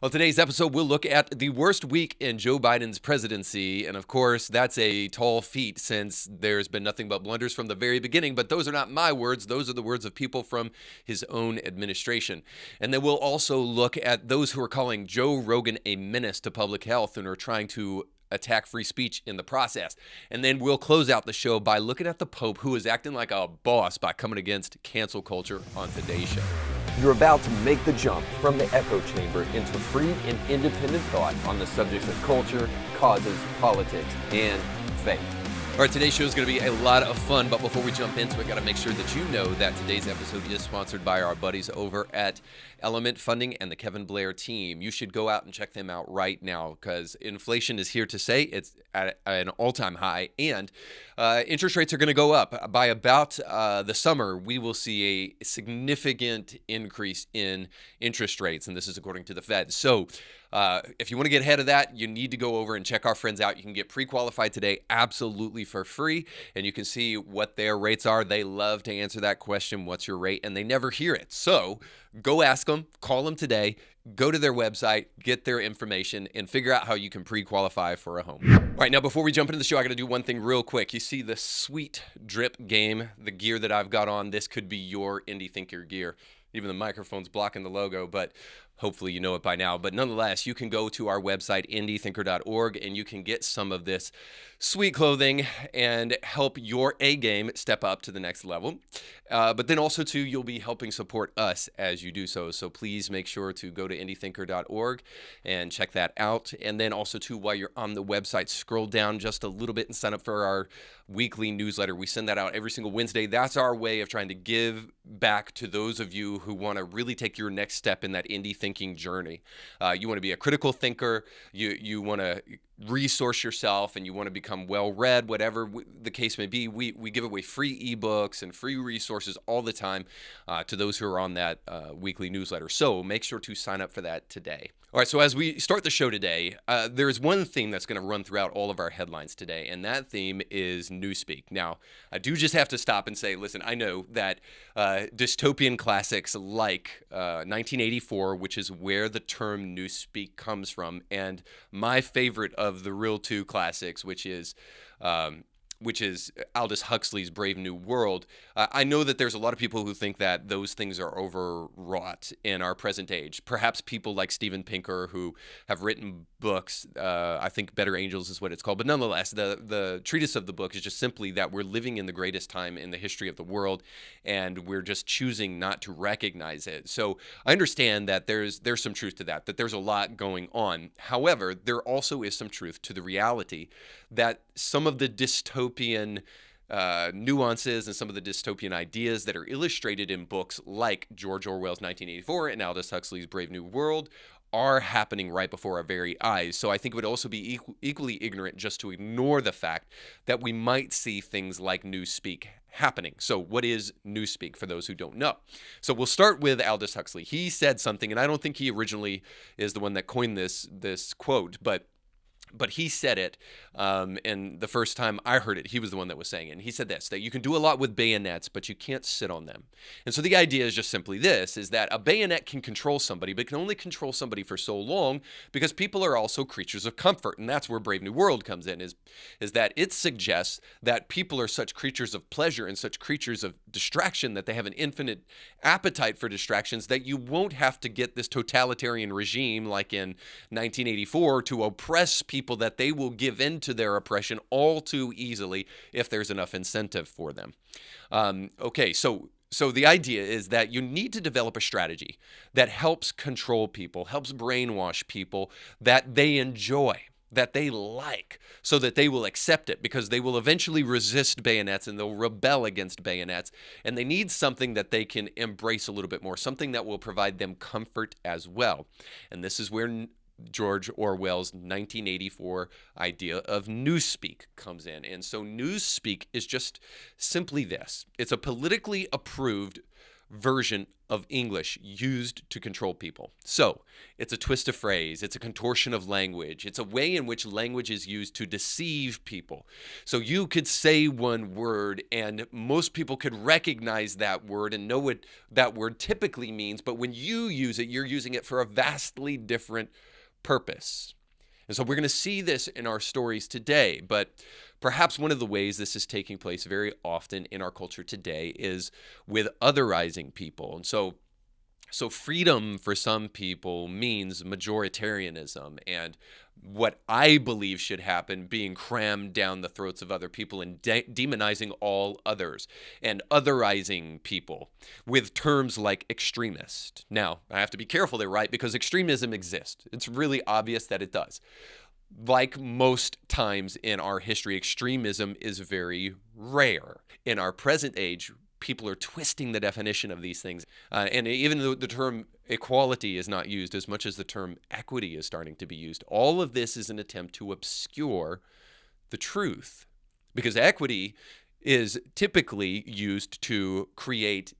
Well, today's episode, we'll look at the worst week in Joe Biden's presidency. And of course, that's a tall feat since there's been nothing but blunders from the very beginning. But those are not my words. Those are the words of people from his own administration. And then we'll also look at those who are calling Joe Rogan a menace to public health and are trying to attack free speech in the process. And then we'll close out the show by looking at the Pope, who is acting like a boss by coming against cancel culture on today's show. You're about to make the jump from the echo chamber into free and independent thought on the subjects of culture, causes, politics, and faith. All right, today's show is going to be a lot of fun, but before we jump into it, got to make sure that you know that today's episode is sponsored by our buddies over at Element Funding and the Kevin Blair team. You should go out and check them out right now because inflation is here to stay. It's at an all-time high, and interest rates are going to go up. By about the summer, we will see a significant increase in interest rates, and this is according to the Fed. So if you want to get ahead of that, you need to go over and check our friends out. You can get pre-qualified today absolutely for free, and you can see what their rates are. They love to answer that question, what's your rate? And they never hear it. So go ask them, call them today, go to their website, get their information, and figure out how you can pre-qualify for a home. All right, now before we jump into the show, I got to do one thing real quick. You see the sweet drip game, the gear that I've got on. This could be your Indie Thinker gear. Even the microphone's blocking the logo, but hopefully you know it by now. But nonetheless, you can go to our website, indiethinker.org, and you can get some of this sweet clothing and help your A game step up to the next level. But then also, too, you'll be helping support us as you do so. So please make sure to go to indiethinker.org and check that out. And then also, too, while you're on the website, scroll down just a little bit and sign up for our weekly newsletter. We send that out every single Wednesday. That's our way of trying to give back to those of you who want to really take your next step in that indie thinking journey. You want to be a critical thinker. You want to resource yourself and you want to become well-read, whatever the case may be. We give away free ebooks and free resources all the time to those who are on that weekly newsletter. So make sure to sign up for that today. All right, so as we start the show today, there is one theme that's going to run throughout all of our headlines today, and that theme is Newspeak. Now, I do just have to stop and say, listen, I know that dystopian classics like 1984, which is where the term Newspeak comes from, and my favorite of the real two classics, which is Aldous Huxley's Brave New World. I know that there's a lot of people who think that those things are overwrought in our present age. Perhaps people like Steven Pinker who have written books. I think Better Angels is what it's called. But nonetheless, the treatise of the book is just simply that we're living in the greatest time in the history of the world, and we're just choosing not to recognize it. So I understand that there's some truth to that there's a lot going on. However, there also is some truth to the reality that some of the dystopian nuances and some of the dystopian ideas that are illustrated in books like George Orwell's 1984 and Aldous Huxley's Brave New World are happening right before our very eyes. So I think it would also be equally ignorant just to ignore the fact that we might see things like Newspeak happening. So what is Newspeak for those who don't know? So we'll start with Aldous Huxley. He said something, and I don't think he originally is the one that coined this quote, but he said it, and the first time I heard it, he was the one that was saying it. And he said this, that you can do a lot with bayonets, but you can't sit on them. And so the idea is just simply this, is that a bayonet can control somebody, but can only control somebody for so long because people are also creatures of comfort. And that's where Brave New World comes in, is that it suggests that people are such creatures of pleasure and such creatures of distraction that they have an infinite appetite for distractions that you won't have to get this totalitarian regime like in 1984 to oppress people, that they will give in to their oppression all too easily if there's enough incentive for them. So the idea is that you need to develop a strategy that helps control people, helps brainwash people, that they enjoy, that they like, so that they will accept it, because they will eventually resist bayonets and they'll rebel against bayonets, and they need something that they can embrace a little bit more, something that will provide them comfort as well. And this is where George Orwell's 1984 idea of Newspeak comes in. And so Newspeak is just simply this. It's a politically approved version of English used to control people. So it's a twist of phrase, it's a contortion of language, it's a way in which language is used to deceive people. So you could say one word and most people could recognize that word and know what that word typically means, but when you use it, you're using it for a vastly different purpose. And so we're going to see this in our stories today, but perhaps one of the ways this is taking place very often in our culture today is with otherizing people. And so freedom for some people means majoritarianism and what I believe should happen being crammed down the throats of other people and demonizing all others and otherizing people with terms like extremist. Now, I have to be careful there, right? Because extremism exists. It's really obvious that it does. Like most times in our history, extremism is very rare. In our present age, people are twisting the definition of these things. And even though the term equality is not used as much as the term equity is starting to be used, all of this is an attempt to obscure the truth. Because equity is typically used to create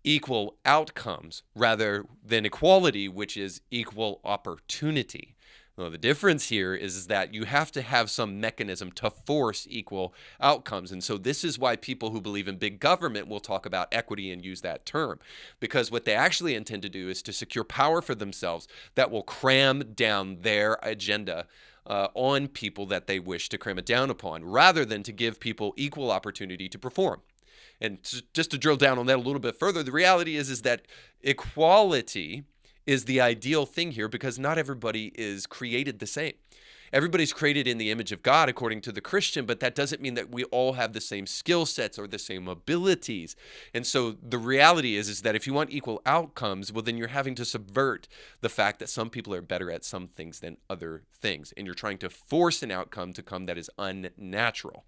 equal outcomes rather than equality, which is equal opportunity. Well, the difference here is that you have to have some mechanism to force equal outcomes. And so this is why people who believe in big government will talk about equity and use that term. Because what they actually intend to do is to secure power for themselves that will cram down their agenda on people that they wish to cram it down upon, rather than to give people equal opportunity to perform. And just to drill down on that a little bit further, the reality is that equality is the ideal thing here because not everybody is created the same. Everybody's created in the image of God according to the Christian, but that doesn't mean that we all have the same skill sets or the same abilities. And so the reality is that if you want equal outcomes, well, then you're having to subvert the fact that some people are better at some things than other things. And you're trying to force an outcome to come that is unnatural.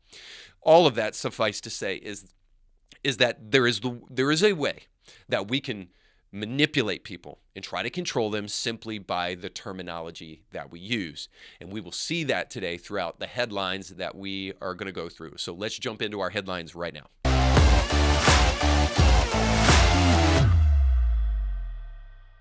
All of that, suffice to say, is that there is a way that we can manipulate people and try to control them simply by the terminology that we use. And we will see that today throughout the headlines that we are going to go through. So let's jump into our headlines right now.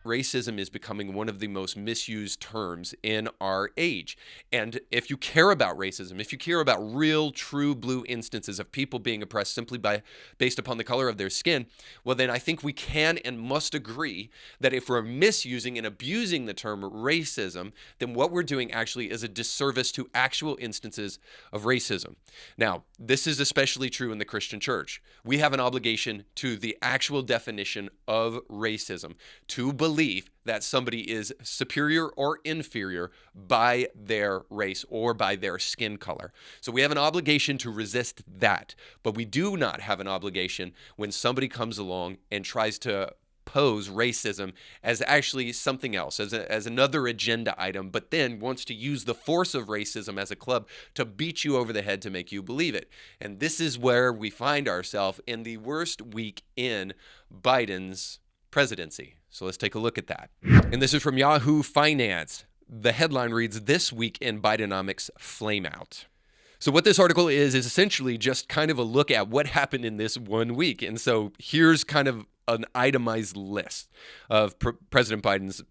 Racism is becoming one of the most misused terms in our age. And if you care about racism, if you care about real, true blue instances of people being oppressed simply based upon the color of their skin, well, then I think we can and must agree that if we're misusing and abusing the term racism, then what we're doing actually is a disservice to actual instances of racism. Now, this is especially true in the Christian church. We have an obligation to the actual definition of racism, to believe that somebody is superior or inferior by their race or by their skin color. So we have an obligation to resist that, but we do not have an obligation when somebody comes along and tries to pose racism as actually something else, as another agenda item, but then wants to use the force of racism as a club to beat you over the head to make you believe it. And this is where we find ourselves in the worst week in Biden's presidency. So let's take a look at that. And this is from Yahoo Finance. The headline reads, "This Week in Bidenomics Flameout." So what this article is essentially just kind of a look at what happened in this 1 week. And so here's kind of an itemized list of President Biden's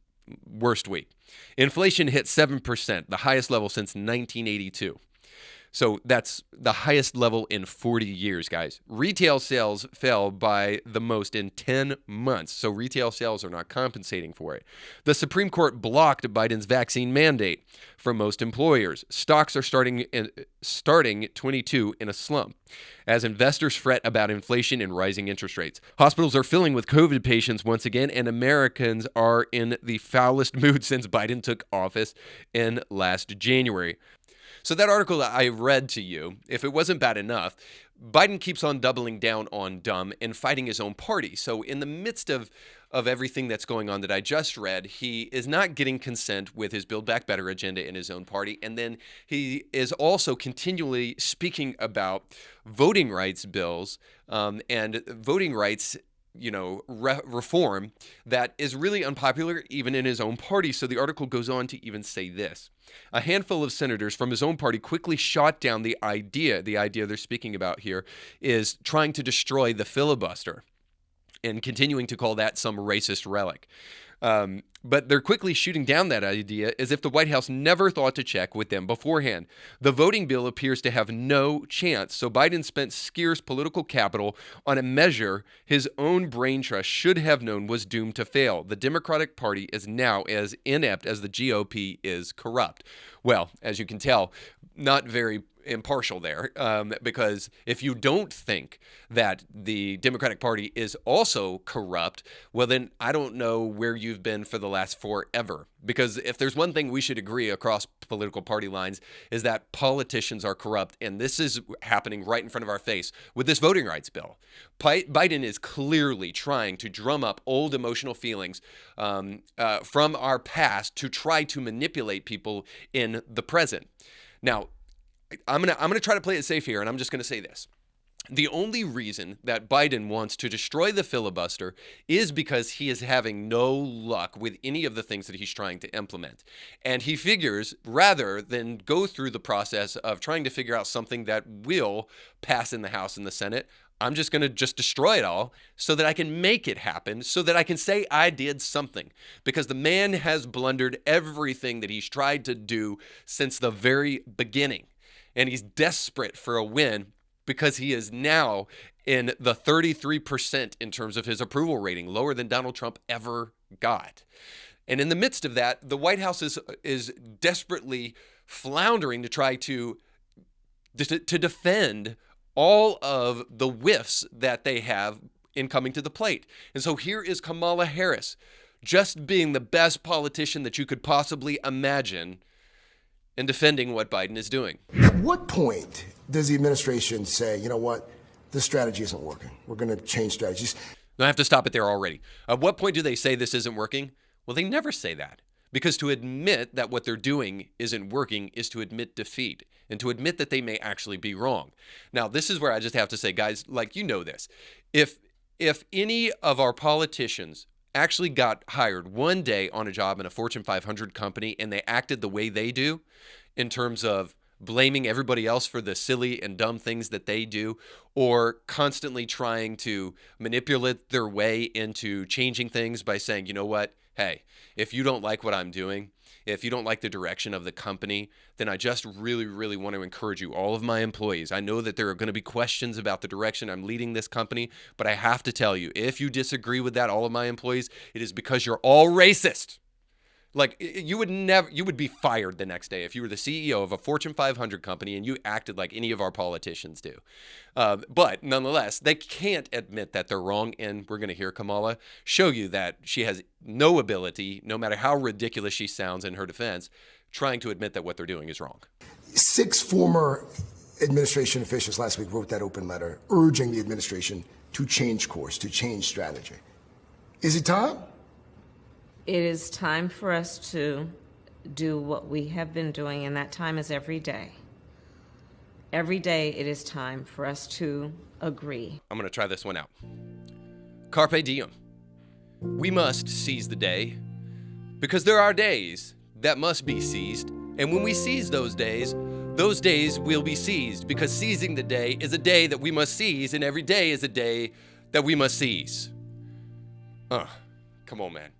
worst week. Inflation hit 7%, the highest level since 1982. So that's the highest level in 40 years, guys. Retail sales fell by the most in 10 months. So retail sales are not compensating for it. The Supreme Court blocked Biden's vaccine mandate for most employers. Stocks are starting 22 in a slump as investors fret about inflation and rising interest rates. Hospitals are filling with COVID patients once again, and Americans are in the foulest mood since Biden took office in last January. So that article that I read to you, if it wasn't bad enough, Biden keeps on doubling down on dumb and fighting his own party. So in the midst of everything that's going on that I just read, he is not getting consent with his Build Back Better agenda in his own party. And then he is also continually speaking about voting rights bills and voting rights reform that is really unpopular even in his own party. So the article goes on to even say this. A handful of senators from his own party quickly shot down the idea they're speaking about here is trying to destroy the filibuster. and continuing to call that some racist relic. But they're quickly shooting down that idea as if the White House never thought to check with them beforehand. The voting bill appears to have no chance, so Biden spent scarce political capital on a measure his own brain trust should have known was doomed to fail. The Democratic Party is now as inept as the GOP is corrupt. Well, as you can tell, not very impartial there, because if you don't think that the Democratic Party is also corrupt, well, then I don't know where you've been for the last forever. Because if there's one thing we should agree across political party lines is that politicians are corrupt, and this is happening right in front of our face with this voting rights bill. Biden is clearly trying to drum up old emotional feelings from our past to try to manipulate people in the present. Now, I'm gonna try to play it safe here, and I'm just gonna say this. The only reason that Biden wants to destroy the filibuster is because he is having no luck with any of the things that he's trying to implement. And he figures, rather than go through the process of trying to figure out something that will pass in the House and the Senate, I'm just going to destroy it all so that I can make it happen, so that I can say I did something. Because the man has blundered everything that he's tried to do since the very beginning. And he's desperate for a win because he is now in the 33% in terms of his approval rating, lower than Donald Trump ever got. And in the midst of that, the White House is desperately floundering to try to defend all of the whiffs that they have in coming to the plate. And so here is Kamala Harris, just being the best politician that you could possibly imagine, and defending what Biden is doing. At what point does the administration say, you know what, this strategy isn't working, we're going to change strategies? I have to stop it there already. At what point do they say this isn't working? Well, they never say that. Because to admit that what they're doing isn't working is to admit defeat and to admit that they may actually be wrong. Now, this is where I just have to say, guys, like, you know this. If any of our politicians actually got hired one day on a job in a Fortune 500 company and they acted the way they do in terms of blaming everybody else for the silly and dumb things that they do, or constantly trying to manipulate their way into changing things by saying, you know what, hey, if you don't like what I'm doing, if you don't like the direction of the company, then I just really, really want to encourage you, all of my employees. I know that there are going to be questions about the direction I'm leading this company, but I have to tell you, if you disagree with that, all of my employees, it is because you're all racist. Like, you would be fired the next day if you were the CEO of a Fortune 500 company and you acted like any of our politicians do. But nonetheless, they can't admit that they're wrong. And we're going to hear Kamala show you that she has no ability, no matter how ridiculous she sounds in her defense, trying to admit that what they're doing is wrong. 6 former administration officials last week wrote that open letter urging the administration to change course, to change strategy. Is it time? It is time for us to do what we have been doing, and that time is every day. Every day it is time for us to agree. I'm going to try this one out. Carpe diem. We must seize the day because there are days that must be seized. And when we seize those days will be seized, because seizing the day is a day that we must seize, and every day is a day that we must seize. Come on, man.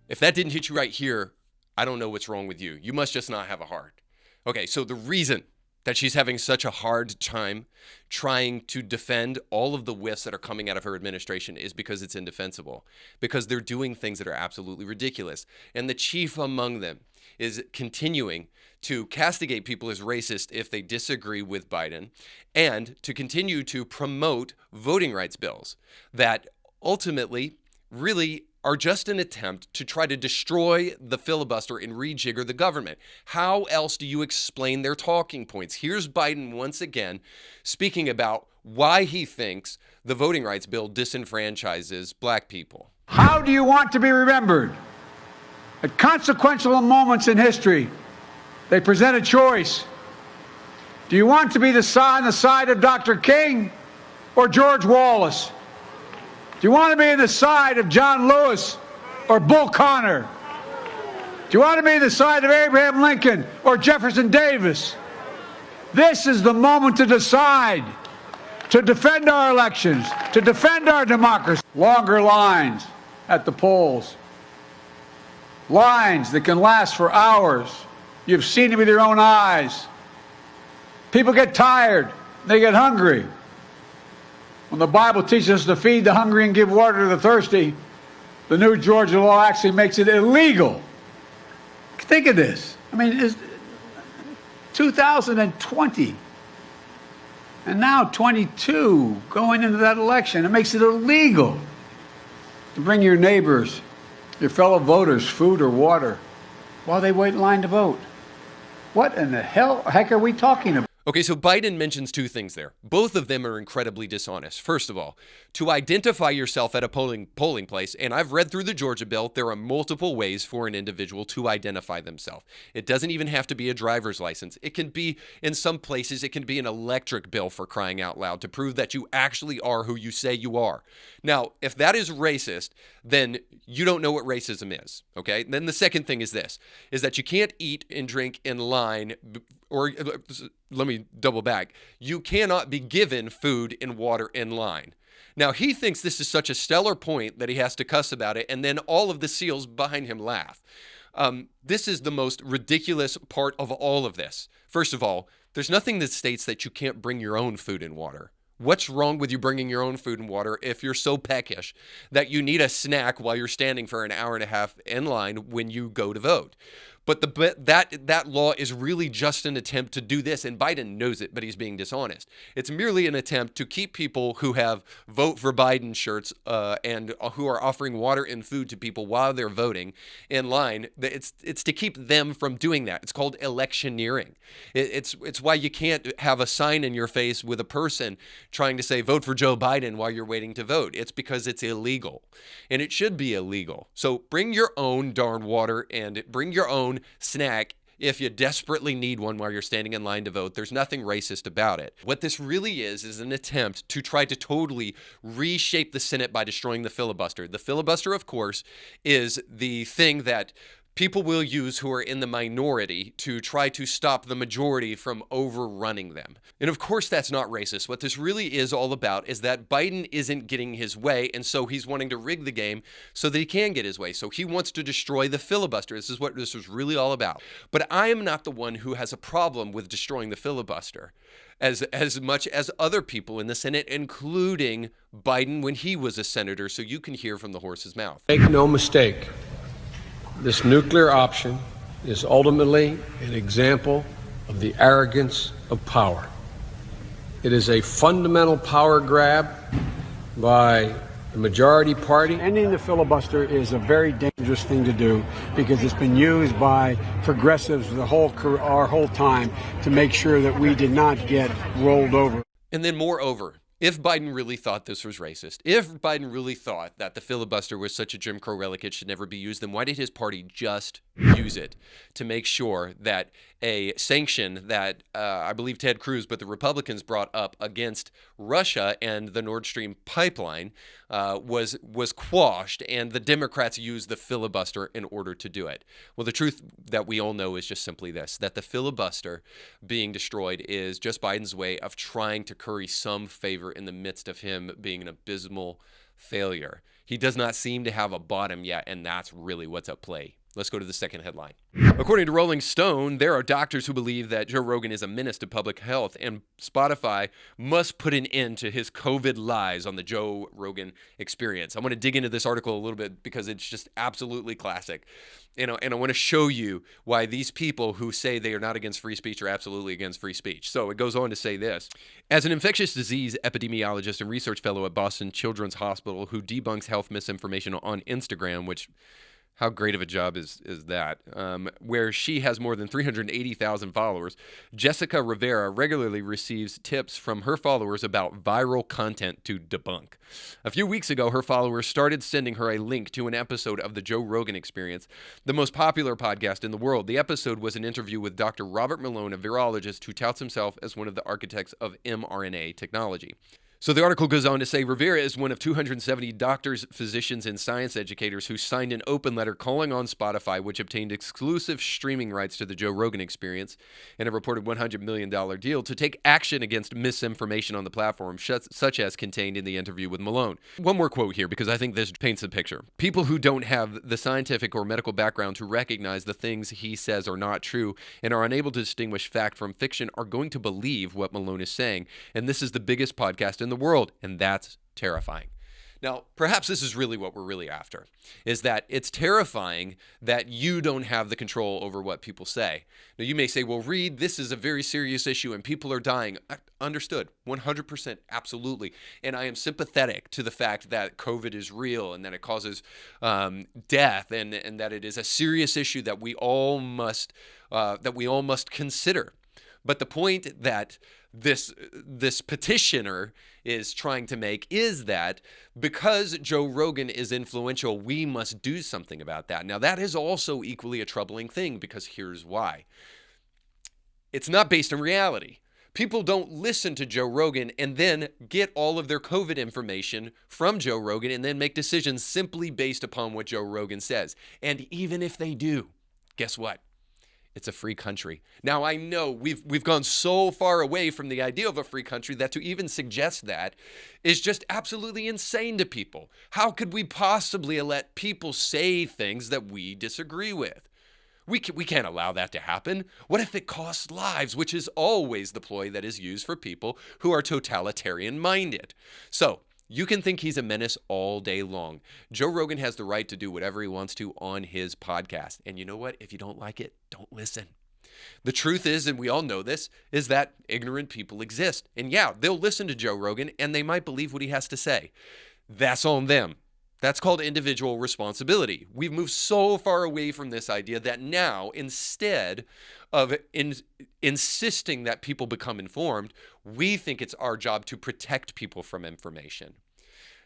If that didn't hit you right here, I don't know what's wrong with you. You must just not have a heart. Okay, so the reason that she's having such a hard time trying to defend all of the whiffs that are coming out of her administration is because it's indefensible, because they're doing things that are absolutely ridiculous. And the chief among them is continuing to castigate people as racist if they disagree with Biden, and to continue to promote voting rights bills that ultimately really are just an attempt to try to destroy the filibuster and rejigger the government. How else do you explain their talking points? Here's Biden once again speaking about why he thinks the voting rights bill disenfranchises black people. How do you want to be remembered? At consequential moments in history, they present a choice. Do you want to be on the side of Dr. King or George Wallace? Do you want to be on the side of John Lewis or Bull Connor? Do you want to be on the side of Abraham Lincoln or Jefferson Davis? This is the moment to decide. to defend our elections, to defend our democracy. Longer lines at the polls. Lines that can last for hours. You've seen it with your own eyes. People get tired. They get hungry. When the Bible teaches us to feed the hungry and give water to the thirsty, the new Georgia law actually makes it illegal. Think of this. I mean, it's 2020. And now 22, going into that election, it makes it illegal to bring your neighbors, your fellow voters, food or water while they wait in line to vote. What in the heck are we talking about? Okay, so Biden mentions two things there. Both of them are incredibly dishonest. First of all, to identify yourself at a polling place, and I've read through the Georgia bill, there are multiple ways for an individual to identify themselves. It doesn't even have to be a driver's license. It can be, in some places, it can be an electric bill, for crying out loud, to prove that you actually are who you say you are. Now, if that is racist, then you don't know what racism is, okay? Then the second thing is this, is that you can't eat and drink in line, or let me double back. You cannot be given food and water in line. Now, he thinks this is such a stellar point that he has to cuss about it, and then all of the SEALs behind him laugh. This is the most ridiculous part of all of this. First of all, there's nothing that states that you can't bring your own food and water. What's wrong with you bringing your own food and water if you're so peckish that you need a snack while you're standing for an hour and a half in line when you go to vote? But that law is really just an attempt to do this, and Biden knows it, but he's being dishonest. It's merely an attempt to keep people who have vote for Biden shirts and who are offering water and food to people while they're voting in line. It's to keep them from doing that. It's called electioneering. It's why you can't have a sign in your face with a person trying to say vote for Joe Biden while you're waiting to vote. It's because it's illegal, and it should be illegal. So bring your own darn water and bring your own snack if you desperately need one while you're standing in line to vote. There's nothing racist about it. What this really is an attempt to try to totally reshape the Senate by destroying the filibuster. The filibuster, of course, is the thing that people will use who are in the minority to try to stop the majority from overrunning them. And of course, that's not racist. What this really is all about is that Biden isn't getting his way, and so he's wanting to rig the game so that he can get his way. So he wants to destroy the filibuster. This is what this was really all about. But I am not the one who has a problem with destroying the filibuster as much as other people in the Senate, including Biden when he was a senator, so you can hear from the horse's mouth. Make no mistake. This nuclear option is ultimately an example of the arrogance of power. It is a fundamental power grab by the majority party. Ending the filibuster is a very dangerous thing to do because it's been used by progressives our whole time to make sure that we did not get rolled over. And then moreover, if Biden really thought this was racist, if Biden really thought that the filibuster was such a Jim Crow relic it should never be used, then why did his party just use it to make sure that a sanction that I believe Ted Cruz, but the Republicans brought up against Russia and the Nord Stream pipeline was quashed, and the Democrats used the filibuster in order to do it? Well, the truth that we all know is just simply this, that the filibuster being destroyed is just Biden's way of trying to curry some favor in the midst of him being an abysmal failure. He does not seem to have a bottom yet, and that's really what's at play. Let's go to the second headline. According to Rolling Stone, there are doctors who believe that Joe Rogan is a menace to public health, and Spotify must put an end to his COVID lies on the Joe Rogan Experience. I want to dig into this article a little bit because it's just absolutely classic. And I want to show you why these people who say they are not against free speech are absolutely against free speech. So it goes on to say this. As an infectious disease epidemiologist and research fellow at Boston Children's Hospital who debunks health misinformation on Instagram, which... how great of a job is that? Where she has more than 380,000 followers, Jessica Rivera regularly receives tips from her followers about viral content to debunk. A few weeks ago, her followers started sending her a link to an episode of the Joe Rogan Experience, the most popular podcast in the world. The episode was an interview with Dr. Robert Malone, a virologist who touts himself as one of the architects of mRNA technology. So the article goes on to say Rivera is one of 270 doctors, physicians, and science educators who signed an open letter calling on Spotify, which obtained exclusive streaming rights to the Joe Rogan Experience and a reported $100 million deal to take action against misinformation on the platform, such as contained in the interview with Malone. One more quote here, because I think this paints the picture. People who don't have the scientific or medical background to recognize the things he says are not true and are unable to distinguish fact from fiction are going to believe what Malone is saying. And this is the biggest podcast in the world, and that's terrifying. Now, perhaps this is really what we're really after, is that it's terrifying that you don't have the control over what people say. Now, you may say, well, Reed, this is a very serious issue and people are dying. Understood, 100%, absolutely. And I am sympathetic to the fact that COVID is real and that it causes death and that it is a serious issue that we all must consider. But the point that this petitioner is trying to make is that because Joe Rogan is influential, we must do something about that. Now, that is also equally a troubling thing, because here's why. It's not based on reality. People don't listen to Joe Rogan and then get all of their COVID information from Joe Rogan and then make decisions simply based upon what Joe Rogan says. And even if they do, guess what? It's a free country. Now, I know we've gone so far away from the idea of a free country that to even suggest that is just absolutely insane to people. How could we possibly let people say things that we disagree with? We can't allow that to happen. What if it costs lives, which is always the ploy that is used for people who are totalitarian-minded? So, you can think he's a menace all day long. Joe Rogan has the right to do whatever he wants to on his podcast. And you know what? If you don't like it, don't listen. The truth is, and we all know this, is that ignorant people exist. And yeah, they'll listen to Joe Rogan and they might believe what he has to say. That's on them. That's called individual responsibility. We've moved so far away from this idea that now, instead of insisting that people become informed, we think it's our job to protect people from information.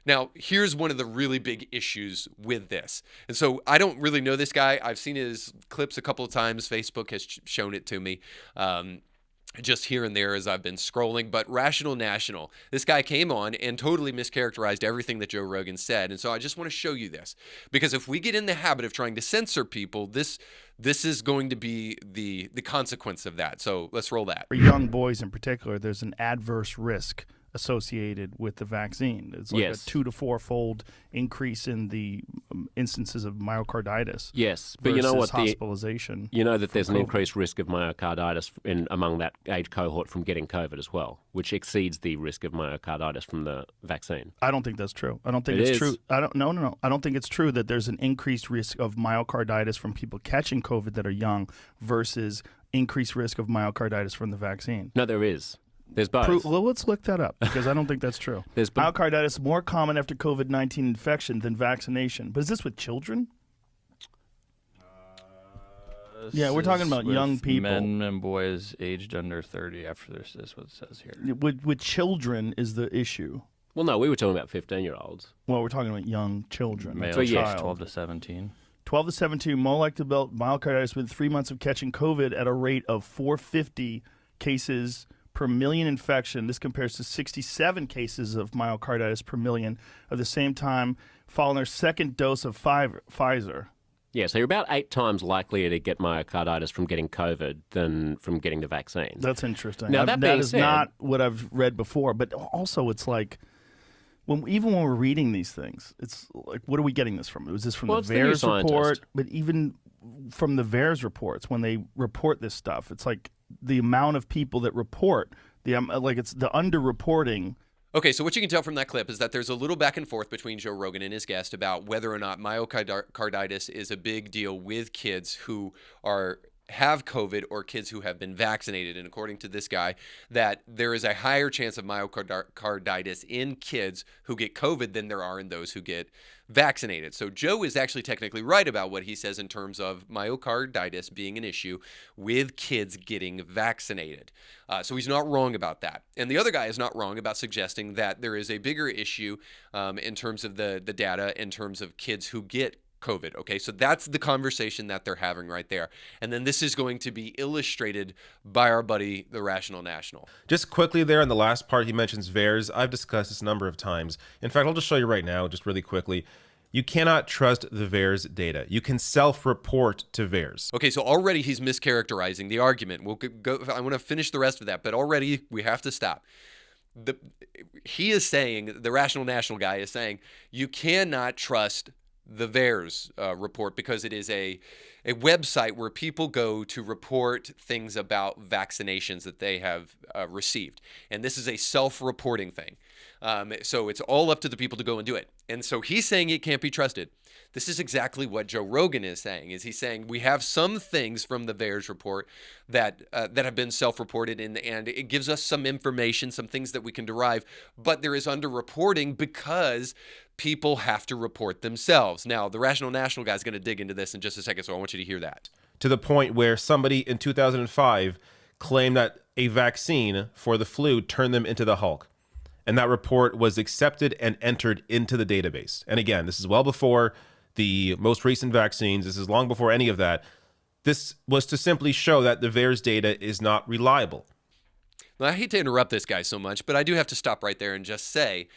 Now, here's one of the really big issues with this. And so I don't really know this guy. I've seen his clips a couple of times. Facebook has shown it to me. Just here and there as I've been scrolling, but Rational National, this guy came on and totally mischaracterized everything that Joe Rogan said. And so I just want to show you this, because if we get in the habit of trying to censor people, this is going to be the consequence of that. So let's roll that. For young boys in particular, there's an adverse risk associated with the vaccine. It's like a 2 to 4-fold increase in the instances of myocarditis. Yes, but you know what? Hospitalization. You know that there's an increased risk of myocarditis among that age cohort from getting COVID as well, which exceeds the risk of myocarditis from the vaccine. I don't think that's true. I don't think it's true. No. I don't think it's true that there's an increased risk of myocarditis from people catching COVID that are young versus increased risk of myocarditis from the vaccine. No, there is. There's both. Well, let's look that up, because I don't think that's true. Myocarditis is more common after COVID-19 infection than vaccination. But is this with children? Yeah, we're talking about young people. Men and boys aged under 30 after this is what it says here. With children is the issue. Well, no, we were talking about 15-year-olds. Well, we're talking about young children. Male child. 12 to 17. 12 to 17, more likely to develop myocarditis within 3 months of catching COVID at a rate of 450 cases per million infection. This compares to 67 cases of myocarditis per million of the same time following their second dose of Pfizer. Yeah, so you're about 8 times likelier to get myocarditis from getting COVID than from getting the vaccine. That's interesting. Now, that is not what I've read before, but also it's like, even when we're reading these things, it's like, what are we getting this from? Was this from the VAERS report? But even from the VAERS reports, when they report this stuff, it's like the amount of people that report, it's the underreporting. Okay, so what you can tell from that clip is that there's a little back and forth between Joe Rogan and his guest about whether or not myocarditis is a big deal with kids who have COVID or kids who have been vaccinated. And according to this guy, that there is a higher chance of myocarditis in kids who get COVID than there are in those who get vaccinated. So Joe is actually technically right about what he says in terms of myocarditis being an issue with kids getting vaccinated. So he's not wrong about that. And the other guy is not wrong about suggesting that there is a bigger issue in terms of the data, in terms of kids who get COVID. Okay, so that's the conversation that they're having right there. And then this is going to be illustrated by our buddy, the Rational National. Just quickly there in the last part, he mentions VAERS. I've discussed this a number of times. In fact, I'll just show you right now, just really quickly. You cannot trust the VAERS data. You can self-report to VAERS. Okay, so already he's mischaracterizing the argument. We'll go. I want to finish the rest of that, but already we have to stop. He is saying, the Rational National guy is saying, you cannot trust the VAERS report because it is a website where people go to report things about vaccinations that they have received. And this is a self-reporting thing. So it's all up to the people to go and do it. And so he's saying it can't be trusted. This is exactly what Joe Rogan is saying. He's saying we have some things from the VAERS report that have been self-reported, and it gives us some information, some things that we can derive, but there is underreporting because people have to report themselves. Now, the Rational National guy is going to dig into this in just a second, so I want you to hear that. To the point where somebody in 2005 claimed that a vaccine for the flu turned them into the Hulk. And that report was accepted and entered into the database. And again, this is well before the most recent vaccines. This is long before any of that. This was to simply show that the VAERS data is not reliable. Now, I hate to interrupt this guy so much, but I do have to stop right there and just say,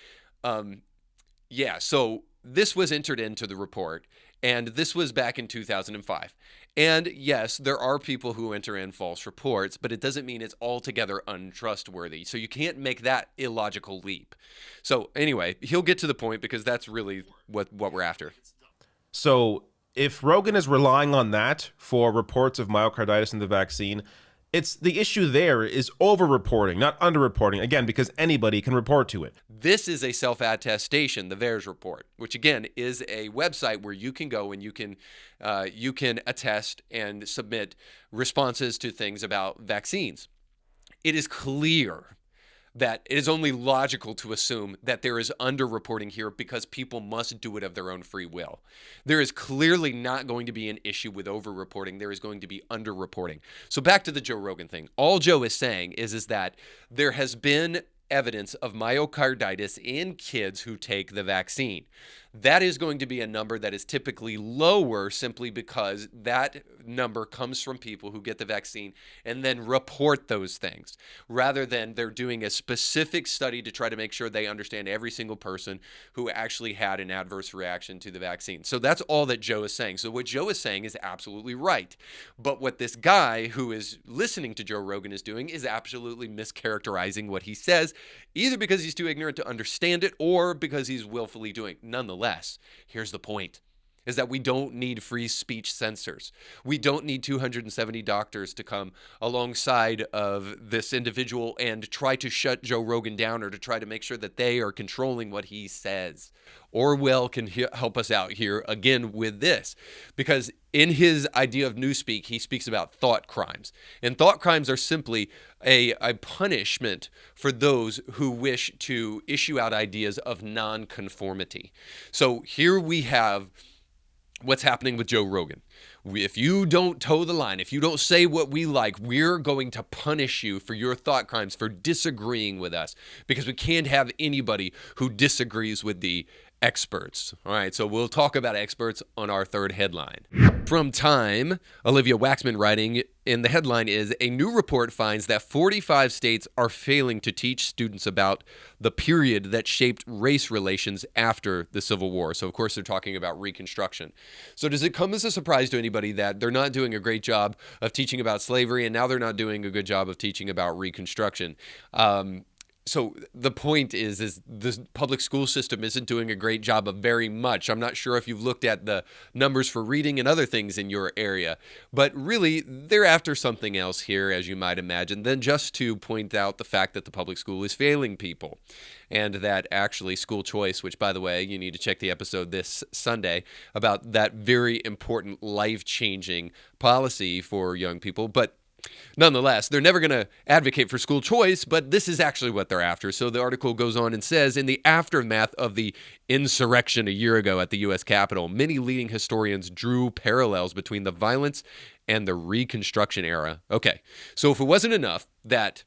so this was entered into the report, and this was back in 2005. And yes, there are people who enter in false reports, but it doesn't mean it's altogether untrustworthy. So you can't make that illogical leap. So anyway, he'll get to the point because that's really what we're after. So if Rogan is relying on that for reports of myocarditis in the vaccine, it's the issue there is over-reporting, not under-reporting, again, because anybody can report to it. This is a self-attestation, the VAERS report, which again is a website where you can go and you can attest and submit responses to things about vaccines. It is clear that it is only logical to assume that there is underreporting here because people must do it of their own free will. There is clearly not going to be an issue with overreporting. There is going to be underreporting. So back to the Joe Rogan thing. All Joe is saying is that there has been evidence of myocarditis in kids who take the vaccine. That is going to be a number that is typically lower simply because that number comes from people who get the vaccine and then report those things, rather than they're doing a specific study to try to make sure they understand every single person who actually had an adverse reaction to the vaccine. So that's all that Joe is saying. So what Joe is saying is absolutely right. But what this guy who is listening to Joe Rogan is doing is absolutely mischaracterizing what he says, either because he's too ignorant to understand it or because he's willfully doing it. Nonetheless, here's the point, is that we don't need free speech censors. We don't need 270 doctors to come alongside of this individual and try to shut Joe Rogan down or to try to make sure that they are controlling what he says. Orwell can help us out here again with this, because in his idea of Newspeak, he speaks about thought crimes. And thought crimes are simply a punishment for those who wish to issue out ideas of nonconformity. So here we have what's happening with Joe Rogan. If you don't toe the line, if you don't say what we like, we're going to punish you for your thought crimes, for disagreeing with us, because we can't have anybody who disagrees with the experts. All right, so we'll talk about experts on our third headline. From Time, Olivia Waxman writing, and the headline is, a new report finds that 45 states are failing to teach students about the period that shaped race relations after the Civil War. So, of course, they're talking about Reconstruction. So does it come as a surprise to anybody that they're not doing a great job of teaching about slavery, and now they're not doing a good job of teaching about Reconstruction? So the point is the public school system isn't doing a great job of very much. I'm not sure if you've looked at the numbers for reading and other things in your area, but really they're after something else here, as you might imagine, than just to point out the fact that the public school is failing people. And that actually school choice, which, by the way, you need to check the episode this Sunday about that very important life-changing policy for young people. But nonetheless, they're never going to advocate for school choice, but this is actually what they're after. So the article goes on and says, in the aftermath of the insurrection a year ago at the U.S. Capitol, many leading historians drew parallels between the violence and the Reconstruction era. Okay, so if it wasn't enough that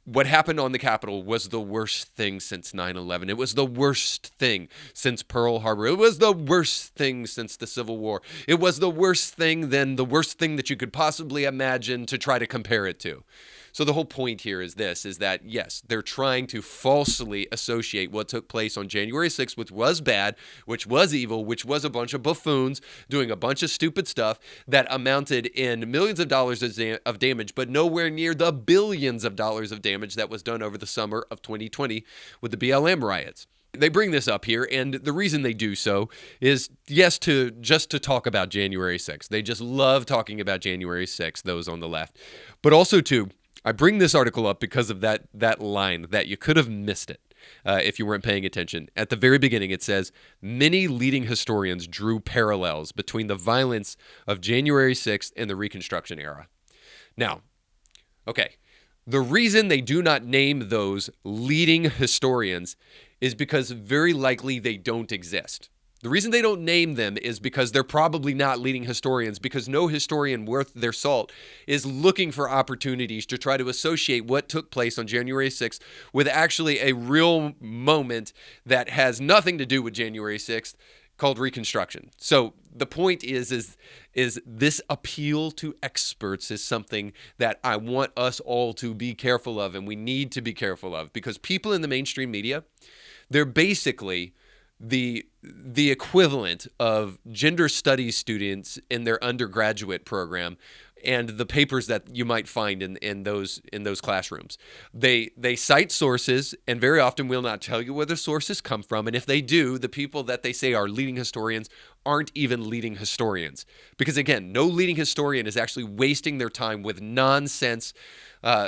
what happened on the Capitol was the worst thing since 9/11. It was the worst thing since Pearl Harbor. It was the worst thing since the Civil War. It was the worst thing than the worst thing that you could possibly imagine to try to compare it to. So the whole point here is this, is that, yes, they're trying to falsely associate what took place on January 6th, which was bad, which was evil, which was a bunch of buffoons doing a bunch of stupid stuff that amounted in millions of dollars of damage, but nowhere near the billions of dollars of damage that was done over the summer of 2020 with the BLM riots. They bring this up here, and the reason they do so is, yes, to talk about January 6th. They just love talking about January 6th, those on the left. But also, too, I bring this article up because of that line that you could have missed it if you weren't paying attention. At the very beginning, it says, many leading historians drew parallels between the violence of January 6th and the Reconstruction era. Now, okay, the reason they do not name those leading historians is because very likely they don't exist. The reason they don't name them is because they're probably not leading historians, because no historian worth their salt is looking for opportunities to try to associate what took place on January 6th with actually a real moment that has nothing to do with January 6th called Reconstruction. So the point is this appeal to experts is something that I want us all to be careful of, and we need to be careful of, because people in the mainstream media, they're basically the equivalent of gender studies students in their undergraduate program and the papers that you might find in those classrooms. They cite sources and very often will not tell you where the sources come from. And if they do, the people that they say are leading historians aren't even leading historians. Because again, no leading historian is actually wasting their time with nonsense,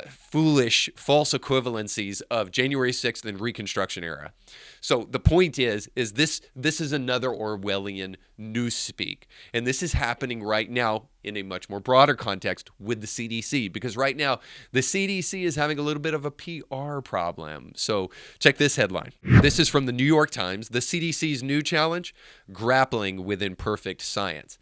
foolish, false equivalencies of January 6th and Reconstruction era. So the point is this is another Orwellian newspeak. And this is happening right now in a much more broader context with the CDC, because right now the CDC is having a little bit of a PR problem. So check this headline. This is from the New York Times, the CDC's new challenge, grappling with imperfect science.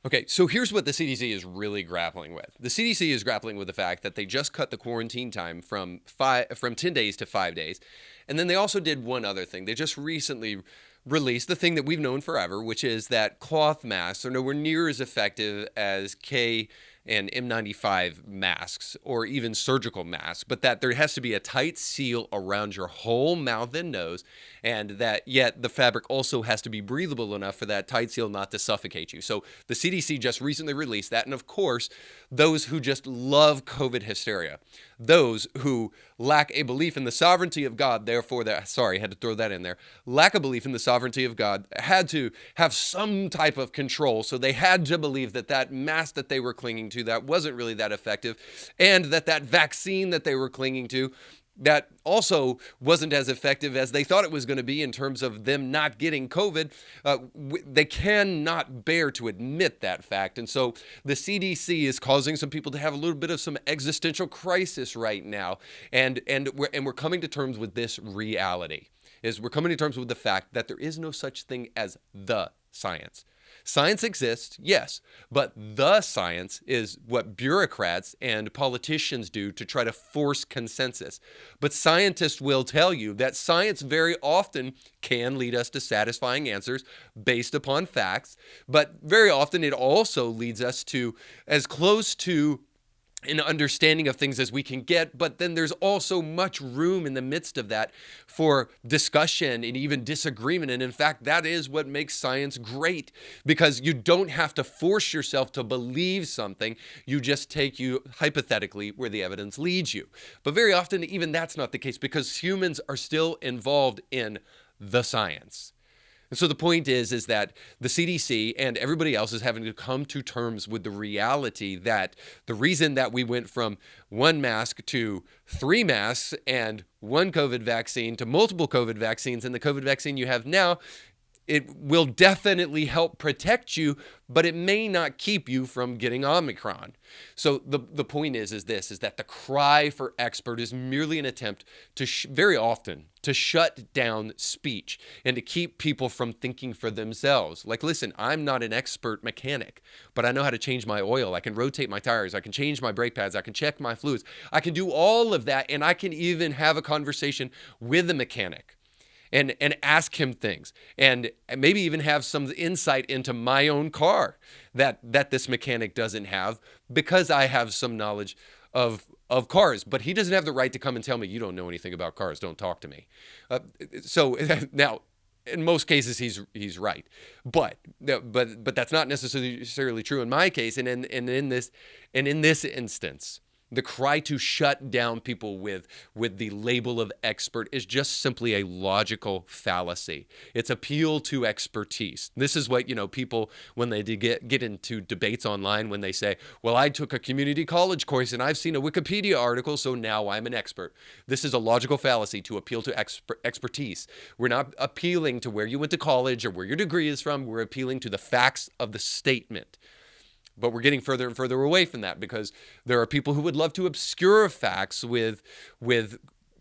Okay, so here's what the CDC is really grappling with. The CDC is grappling with the fact that they just cut the quarantine time from 10 days to 5 days. And then they also did one other thing. They just recently released the thing that we've known forever, which is that cloth masks are nowhere near as effective as K and N95 masks or even surgical masks, but that there has to be a tight seal around your whole mouth and nose, and that yet the fabric also has to be breathable enough for that tight seal not to suffocate you. So the CDC just recently released that, and of course, those who just love COVID hysteria, those who lack a belief in the sovereignty of God, therefore, had to throw that in there, lack a belief in the sovereignty of God, had to have some type of control, so they had to believe that that mask that they were clinging to, that wasn't really that effective, and that vaccine that they were clinging to, that also wasn't as effective as they thought it was going to be in terms of them not getting COVID. They cannot bear to admit that fact. And so the CDC is causing some people to have a little bit of some existential crisis right now. And we're coming to terms with this reality. We're coming to terms with the fact that there is no such thing as the science. Science exists, yes, but the science is what bureaucrats and politicians do to try to force consensus. But scientists will tell you that science very often can lead us to satisfying answers based upon facts, but very often it also leads us to as close to an understanding of things as we can get, but then there's also much room in the midst of that for discussion and even disagreement. And in fact, that is what makes science great, because you don't have to force yourself to believe something. You just take you hypothetically where the evidence leads you. But very often, even that's not the case, because humans are still involved in the science. And so the point is that the CDC and everybody else is having to come to terms with the reality that the reason that we went from one mask to 3 masks and one COVID vaccine to multiple COVID vaccines and the COVID vaccine you have now it will definitely help protect you, but it may not keep you from getting Omicron. So the point is that the cry for expert is merely an attempt to very often to shut down speech and to keep people from thinking for themselves. Like, listen, I'm not an expert mechanic, but I know how to change my oil. I can rotate my tires. I can change my brake pads. I can check my fluids. I can do all of that, and I can even have a conversation with a mechanic and ask him things, and maybe even have some insight into my own car that this mechanic doesn't have, because I have some knowledge of cars. But he doesn't have the right to come and tell me, you don't know anything about cars, don't talk to me. So now, in most cases, he's right, but that's not necessarily true in my case. And in this instance, the cry to shut down people with the label of expert is just simply a logical fallacy. It's appeal to expertise. This is what, people, when they get into debates online, when they say, well, I took a community college course and I've seen a Wikipedia article, so now I'm an expert. This is a logical fallacy to appeal to expertise. We're not appealing to where you went to college or where your degree is from. We're appealing to the facts of the statement. But we're getting further and further away from that, because there are people who would love to obscure facts with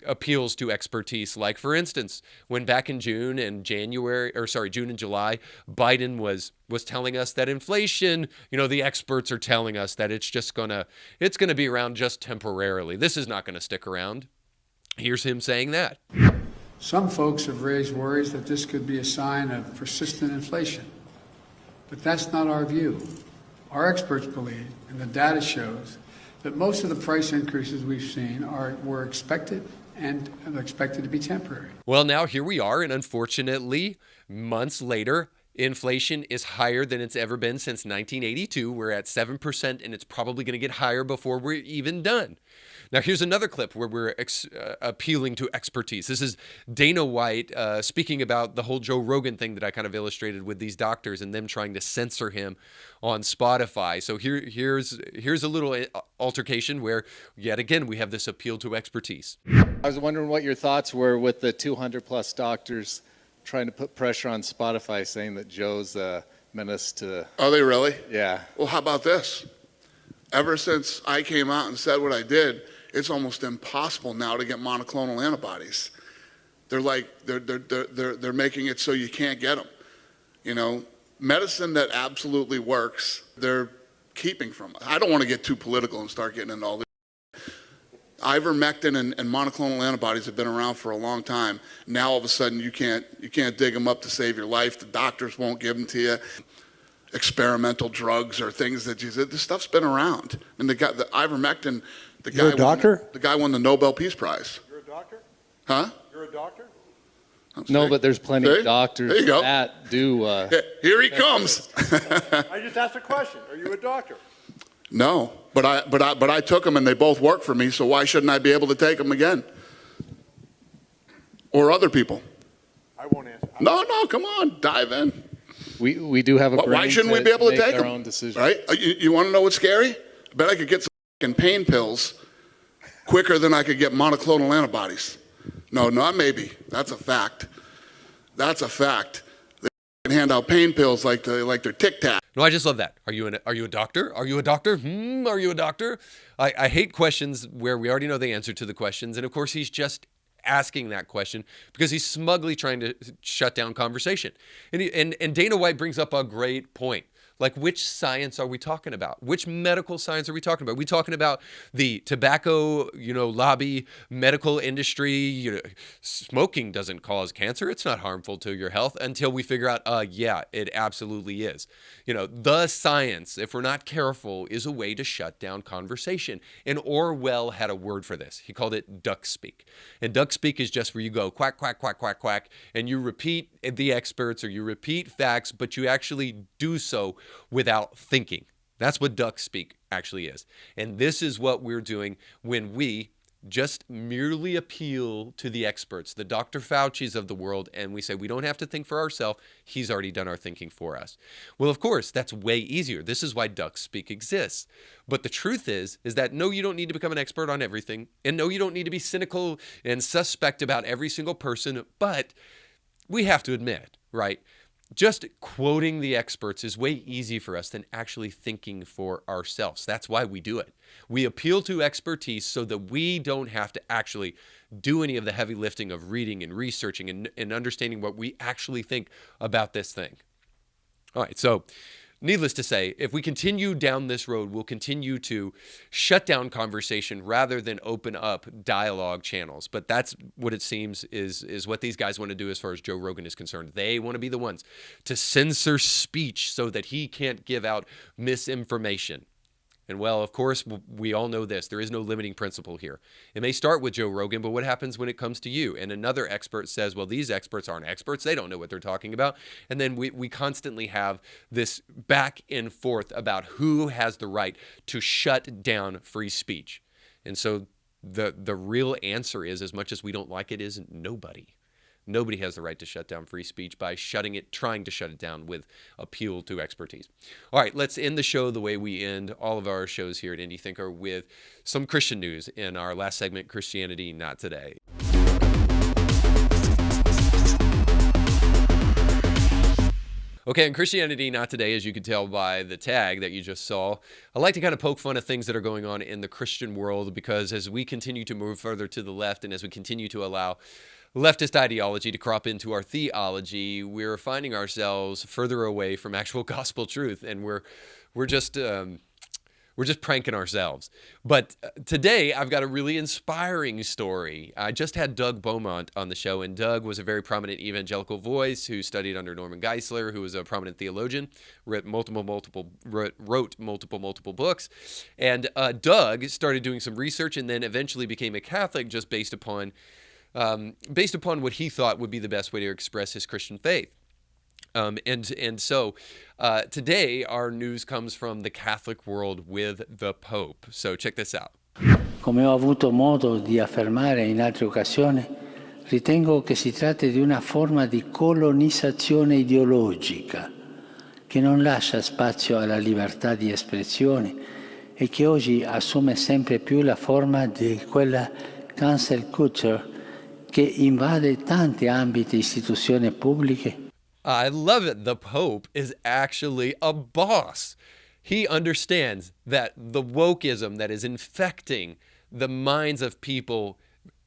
appeals to expertise. Like, for instance, when back in June and July, Biden was telling us that inflation, the experts are telling us that it's going to be around just temporarily. This is not going to stick around. Here's him saying that. Some folks have raised worries that this could be a sign of persistent inflation, but that's not our view. Our experts believe, and the data shows, that most of the price increases we've seen were expected and are expected to be temporary. Well, now here we are, and unfortunately, months later, inflation is higher than it's ever been since 1982. We're at 7%, and it's probably going to get higher before we're even done. Now, here's another clip where we're appealing to expertise. This is Dana White speaking about the whole Joe Rogan thing that I kind of illustrated with these doctors and them trying to censor him on Spotify. So here's a little altercation where, yet again, we have this appeal to expertise. I was wondering what your thoughts were with the 200-plus doctors trying to put pressure on Spotify, saying that Joe's a menace to... Are they really? Yeah. Well, how about this? Ever since I came out and said what I did, it's almost impossible now to get monoclonal antibodies. They're making it so you can't get them. Medicine that absolutely works, they're keeping from us. I don't want to get too political and start getting into all this. Ivermectin and monoclonal antibodies have been around for a long time. Now all of a sudden you can't dig them up to save your life. The doctors won't give them to you. Experimental drugs or things that this stuff's been around. And the ivermectin, You're a doctor? The guy won the Nobel Peace Prize. You're a doctor? Huh? You're a doctor? No, but there's plenty of doctors there you go. that do. Here he comes. I just asked a question. Are you a doctor? No, but I took them and they both work for me. So why shouldn't I be able to take them again? Or other people? I won't answer. No, come on, dive in. We do have a brain. Why shouldn't we be able to take our them? own decision. Right? You want to know what's scary? I bet I could get some fucking pain pills quicker than I could get monoclonal antibodies. No, not maybe. That's a fact. That's a fact. They can hand out pain pills like they're Tic Tac. No, I just love that. Are you a doctor? Are you a doctor? Are you a doctor? I hate questions where we already know the answer to the questions, and of course he's just asking that question because he's smugly trying to shut down conversation. And Dana White brings up a great point. Like, which science are we talking about? Which medical science are we talking about? Are we talking about the tobacco, lobby, medical industry? Smoking doesn't cause cancer. It's not harmful to your health until we figure out, yeah, it absolutely is. The science, if we're not careful, is a way to shut down conversation. And Orwell had a word for this. He called it duck speak. And duck speak is just where you go quack, quack, quack, quack, quack, and you repeat the experts or you repeat facts, but you actually do so without thinking. That's what duck speak actually is. And this is what we're doing when we just merely appeal to the experts, the Dr. Fauci's of the world, and we say we don't have to think for ourselves. He's already done our thinking for us. Well, of course, that's way easier. This is why duck speak exists. But the truth is that no, you don't need to become an expert on everything. And no, you don't need to be cynical and suspect about every single person. But we have to admit, right? just quoting the experts is way easier for us than actually thinking for ourselves. That's why we do it. We appeal to expertise so that we don't have to actually do any of the heavy lifting of reading and researching and understanding what we actually think about this thing. All right, so needless to say, if we continue down this road, we'll continue to shut down conversation rather than open up dialogue channels. But that's what it seems is what these guys want to do as far as Joe Rogan is concerned. They want to be the ones to censor speech so that he can't give out misinformation. And well, of course, we all know this. There is no limiting principle here. It may start with Joe Rogan, but what happens when it comes to you? And another expert says, well, these experts aren't experts. They don't know what they're talking about. And then we constantly have this back and forth about who has the right to shut down free speech. And so the real answer is, as much as we don't like it, is nobody. Nobody has the right to shut down free speech by trying to shut it down with appeal to expertise. All right, let's end the show the way we end all of our shows here at Indie Thinker with some Christian news in our last segment, Christianity Not Today. Okay, in Christianity Not Today, as you can tell by the tag that you just saw, I like to kind of poke fun at things that are going on in the Christian world, because as we continue to move further to the left and as we continue to allow leftist ideology to crop into our theology, we're finding ourselves further away from actual gospel truth, and we're just pranking ourselves. But today I've got a really inspiring story. I just had Doug Beaumont on the show, and Doug was a very prominent evangelical voice who studied under Norman Geisler, who was a prominent theologian, wrote multiple books. And Doug started doing some research and then eventually became a Catholic just based upon what he thought would be the best way to express his Christian faith. So today our news comes from the Catholic world with the Pope. So check this out. Come ho avuto modo di affermare in altre occasioni, ritengo che si tratti di una forma di colonizzazione ideologica che non lascia spazio alla libertà di espressione e che oggi assume sempre più la forma di quella cancel culture che invade tanti ambiti e istituzioni pubbliche. I love it. The Pope is actually a boss. He understands that the wokeism that is infecting the minds of people,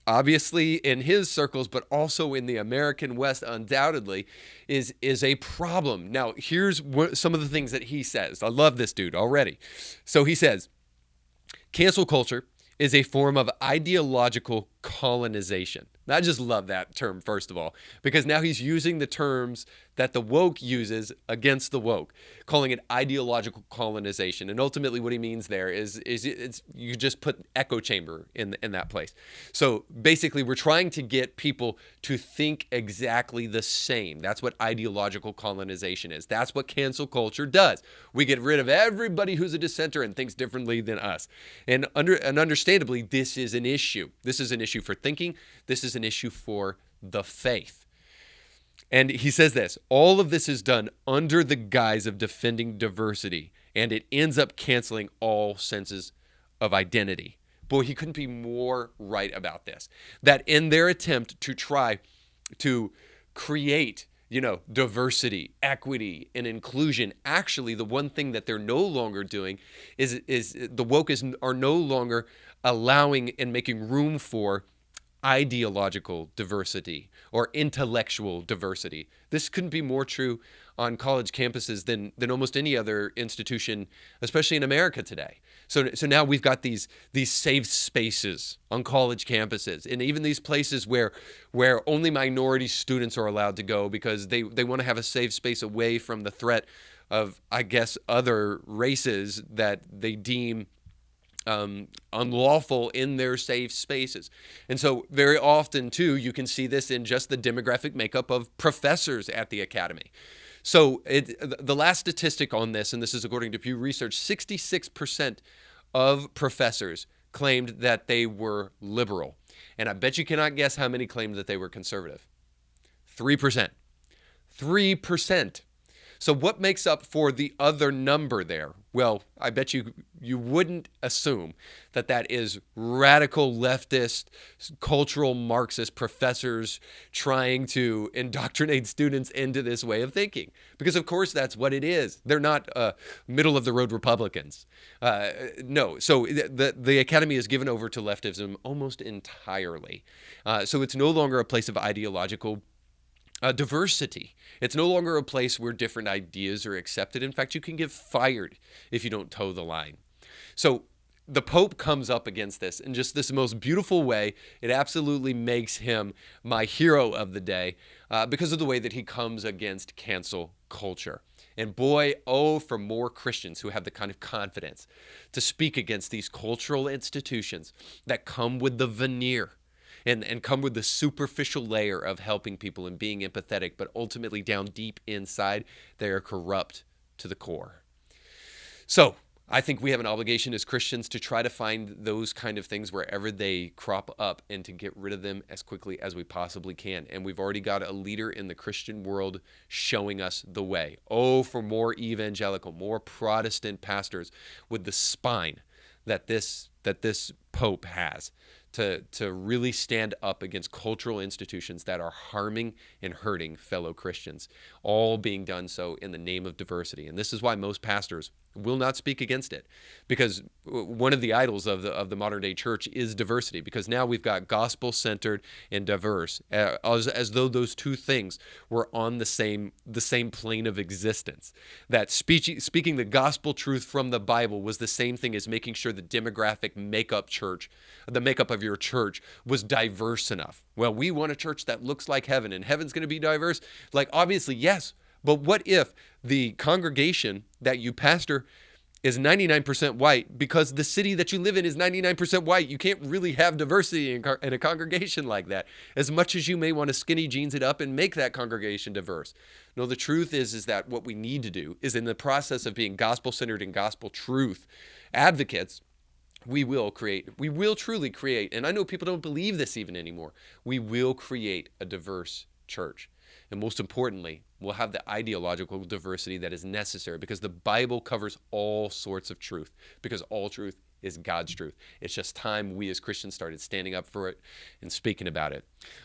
obviously in his circles, but also in the American West, undoubtedly, is a problem. Now, here's some of the things that he says. I love this dude already. So he says, cancel culture is a form of ideological colonization. I just love that term, first of all, because now he's using the terms that the woke uses against the woke, calling it ideological colonization. And ultimately what he means there is you just put echo chamber in that place. So basically we're trying to get people to think exactly the same. That's what ideological colonization is. That's what cancel culture does. We get rid of everybody who's a dissenter and thinks differently than us. And understandably, this is an issue. This is an issue for thinking. This is an issue for the faith. And he says this, all of this is done under the guise of defending diversity, and it ends up canceling all senses of identity. Boy, he couldn't be more right about this. That in their attempt to try to create, diversity, equity, and inclusion, actually the one thing that they're no longer doing is the woke are no longer allowing and making room for ideological diversity or intellectual diversity. This couldn't be more true on college campuses than almost any other institution, especially in America today. So now we've got these safe spaces on college campuses, and even these places where only minority students are allowed to go because they want to have a safe space away from the threat of, I guess, other races that they deem unlawful in their safe spaces. And so very often too, you can see this in just the demographic makeup of professors at the academy. So the last statistic on this, and this is according to Pew Research, 66% of professors claimed that they were liberal. And I bet you cannot guess how many claimed that they were conservative. 3%. 3%. So what makes up for the other number there? Well, I bet you wouldn't assume that that is radical leftist, cultural Marxist professors trying to indoctrinate students into this way of thinking. Because, of course, that's what it is. They're not middle-of-the-road Republicans. No. So the academy is given over to leftism almost entirely. So it's no longer a place of ideological diversity. It's no longer a place where different ideas are accepted. In fact, you can get fired if you don't toe the line. So the Pope comes up against this in just this most beautiful way. It absolutely makes him my hero of the day because of the way that he comes against cancel culture. And boy, oh, for more Christians who have the kind of confidence to speak against these cultural institutions that come with the veneer and come with the superficial layer of helping people and being empathetic, but ultimately down deep inside, they are corrupt to the core. So I think we have an obligation as Christians to try to find those kind of things wherever they crop up and to get rid of them as quickly as we possibly can. And we've already got a leader in the Christian world showing us the way. Oh, for more evangelical, more Protestant pastors with the spine that this Pope has to really stand up against cultural institutions that are harming and hurting fellow Christians, all being done so in the name of diversity. And this is why most pastors will not speak against it, because one of the idols of the modern day church is diversity, because now we've got gospel-centered and diverse, as though those two things were on the same plane of existence, that speaking the gospel truth from the Bible was the same thing as making sure the demographic makeup of your church was diverse enough. Well, we want a church that looks like heaven, and heaven's going to be diverse. Like, obviously, yes. But what if the congregation that you pastor is 99% white because the city that you live in is 99% white? You can't really have diversity in a congregation like that, as much as you may want to skinny jeans it up and make that congregation diverse. No, the truth is that what we need to do is, in the process of being gospel-centered and gospel truth advocates, we will truly create, and I know people don't believe this even anymore, we will create a diverse church. And most importantly, we'll have the ideological diversity that is necessary, because the Bible covers all sorts of truth, because all truth is God's truth. It's just time we as Christians started standing up for it and speaking about it.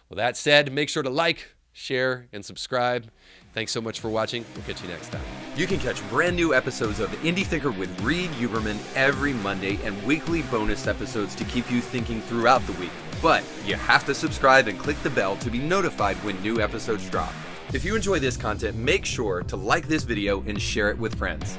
Well, that said, make sure to like, share, and subscribe. Thanks so much for watching. We'll catch you next time. You can catch brand new episodes of Indie Thinker with Reed Uberman every Monday, and weekly bonus episodes to keep you thinking throughout the week. But you have to subscribe and click the bell to be notified when new episodes drop. If you enjoy this content, make sure to like this video and share it with friends.